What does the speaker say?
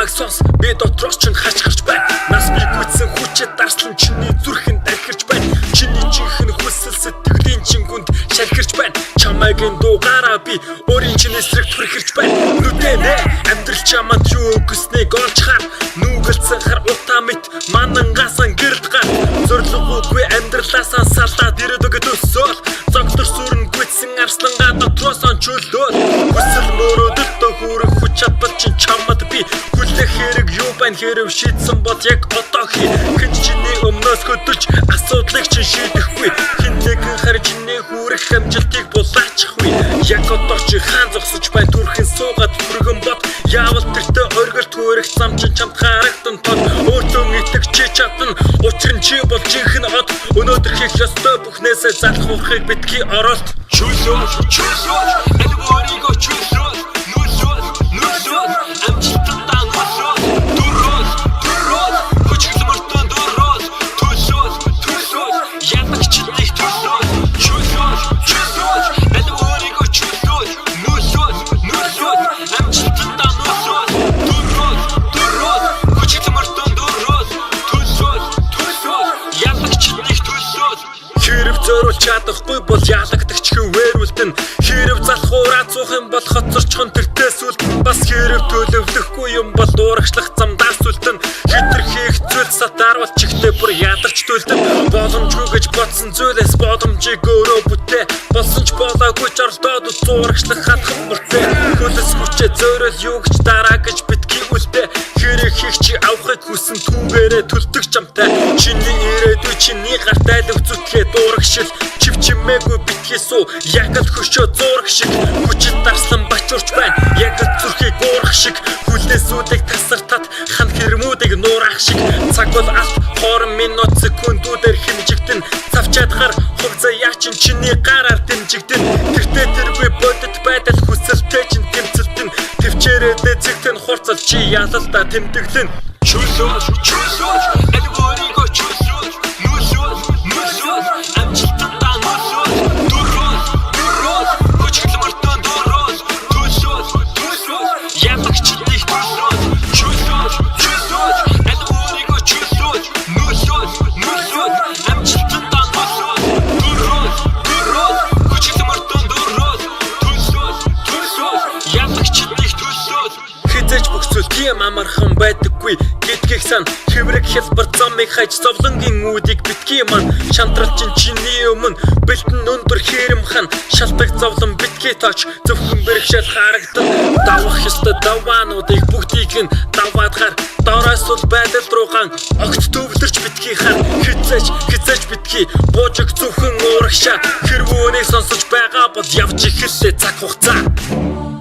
намайг сонс би дотроос ч хачгарч байна. Нас би гүйцэн хүчээ дарслан чиний зүрхэнд архирч байна. Чиний чихэн хүсэл сэтгэлийн чингүнд шархирч байна. Чамайгийн дуугаараа би өөрийн чинь эсрэг түрхэрч байна. Нүдэнэ амьдрал чамд юу өгснэг олж хар. Нүгэлцэн хар утаа мэт манангасан гэрд гар. Зорилгоогүй амьдралаасаа салаад ирээд өгöd өсөөл. Зогтор сүрэн гүйцэн арслангаа дотроос ончуулаад. Хүсэл мөрөөдөлтөө хүрэх хүч чадвар чинь чамд би хүлээх хэрэг юу байна хэрэг шийдсэн бол яг одоо хий. Хэн чиний өмнөөс хөдөлж асуудлыг чинь шийдэхгүй. Хэн нэгэн харж чиний хүрэх амжилтыг булаачихгүй. Яг одоо чи хаан зогсож байна түрхэн суугаад бүргэн бод. Яавал тэртээ оргил төрөх зам чинь чамд харагдан тод. Өөртөө итгэж чи чадна. Учир нь чи бол жинхэнэ од. Өнөөдөр хийх ёстой бүхнээсээ залах уурхыг битгий оролт. Чүлөөж элбориго чүлөөж нүсөөж амжилттай нүсөөж дөрөөс хүчгэлмөртөө дөрөөс төсөөж ядагч чиний төсөөж чүлөөж элбориго чүлөөж нүсөөж амжилттай нүсөөж дөрөөс хүчгэлмөртөө дөрөөс төсөөж ядагч чиний төсөөж. Хэрэг зориулж чадахгүй бол ялагдагч хөвөрүүлтэн. Хэрэг залхуураа цуух юм бол хоцорчхон тэртээс үлдэн. Бас хэрэг төлөвлөхгүй юм бол уурагчлах замдаас үлдэн. Хитэр хийх зүйл сатаарвал чихтэй бүр ядарч төлдөн. Боломжгүй гэж бодсон зүйлээс боломжийг өөрөө бүтээ. Болсон ч болоогүй ч оролдоод уурагчлах хатхан мөртэй. Хөлс хүчээ зориул юу гэж дараа гэж битгий үлдээ. Хэрэг хийх чи авахыг хүсэн түүгээрээ төлдөг чамтай. Чиний ирээдүй чиний гартай л зүтгээ дуурагшил. Чивчмээгүй битгий суу яг л хөшөө зураг шиг. Хүчит дарслан бачуурч байна яг л зүрхийг уурах шиг. Хүлээсүүдийг тасартаад хан хэрмүүдийг нуурах шиг. Цаг бол алт хоорон минут секундүүдээр хэмжигдэн. Цавчаадахаар хувцас яачин чиний гараар дэмжигдэн. Тэртээ тэргүй бодит байдал хүсэлтэй чин тэмцэлтэн. Тэвчээрээ зэгтэн хурцал чи ялалдаа тэмдэглэн. Чүлөөж элбориго чүлөөж нүсөөж амжилттай нүсөөж дөрөөс хүчгэлмөртөө дөрөөс төсөөж ядагч чиний төсөөж чүлөөж элбориго чүлөөж нүсөөж амжилттай нүсөөж дөрөөс хүчгэлмөртөө дөрөөс төсөөж ядагч чиний төсөөж. Хизээч бөхсөл тийм амархан байдаггүй гэдгийг сан. Хэврэг хэлбэр замыг хайж зовлонгийн үүдийг битгий маань. Шантрал чиний өмнө бэлтэн өндөр хэрэм хан. Шалтак зовлон битгий тооч зөвхөн бэрхшээл харагдан. Давах ёстой даваануудыг бүгдийг нь даваад хар. Дороос бол байдал руугаан огт төвлөрч битгий хар. Хизээч битгий буужиг зөвхөн уурагшаа. Хэрвүүнийг сонсож байгаа бол явж ихэлээ цаг хугацаа.